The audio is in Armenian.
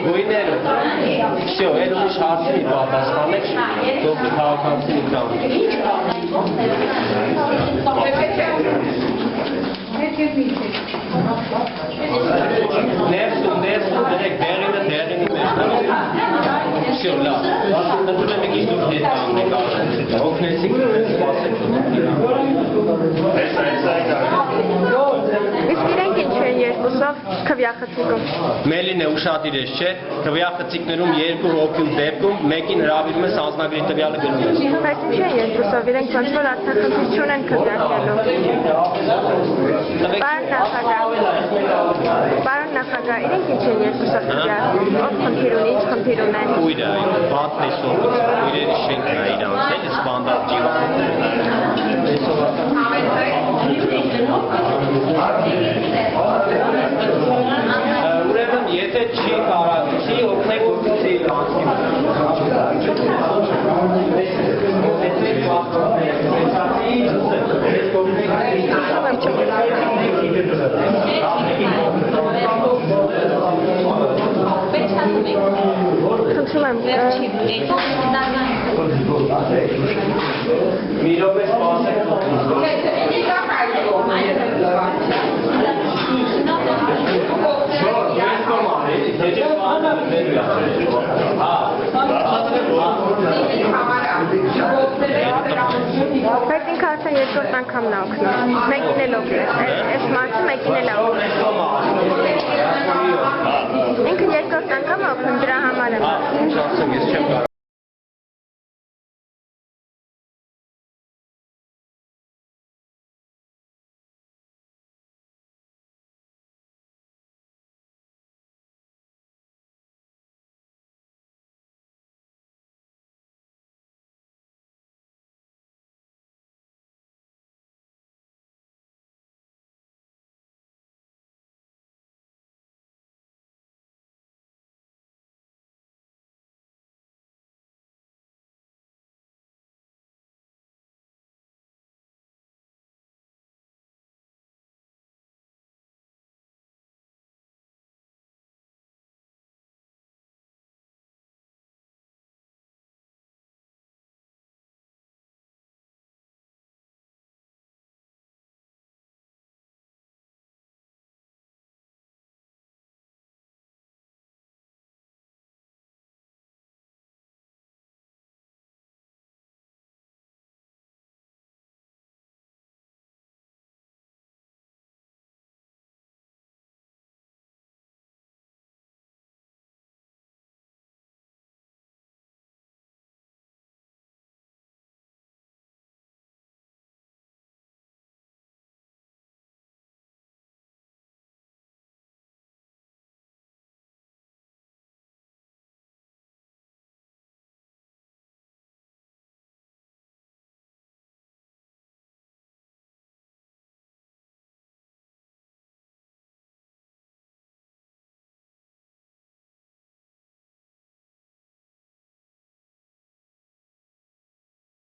Գույները։ Всё, այդ ուրիշ հարցի պատասխանեք, դուք քաղաքացի կամ։ Ներսում դրեք դեղինը դեղինի մեջ։ Всё, լավ։ Ասում եմ եկի դուք հետ կանգնեք արժեք։ Օգնեցիք, սպասեք։ Իսկ իրենք ինչ են երկուսով քվյախցիկում։ Մելին է ուշադիր ես, չէ՞։ Քվյախցիկներում երկու հոգու դեպքում մեկին հրավիրում ես անձնագրի տվյալը գնում ես։ Բայց ինչ են երկուսով, իրենք ոնց որ արդեն խնդիր չունեն քվյարկելու։ Պարոն նախագահ, իրենք ինչ են երկուսով քվյարկում, ով խնդիր ունի, ինչ խնդիր ունեն։ Կույրը, բաց է սովորում, իրերի շենքն է իրանց, էլի ստանդարտ Ուրեմն, եթե չի կարած, չի օգնեք օգնեցի Խնդրում եմ Մի րոպե սպասեք Բայց ինքը արդեն երկրորդ անգամն է օգնում, մեկին էլ օգնեց, այս մարդը մեկին էլ է օգնել։ Ինքը երկրորդ անգամ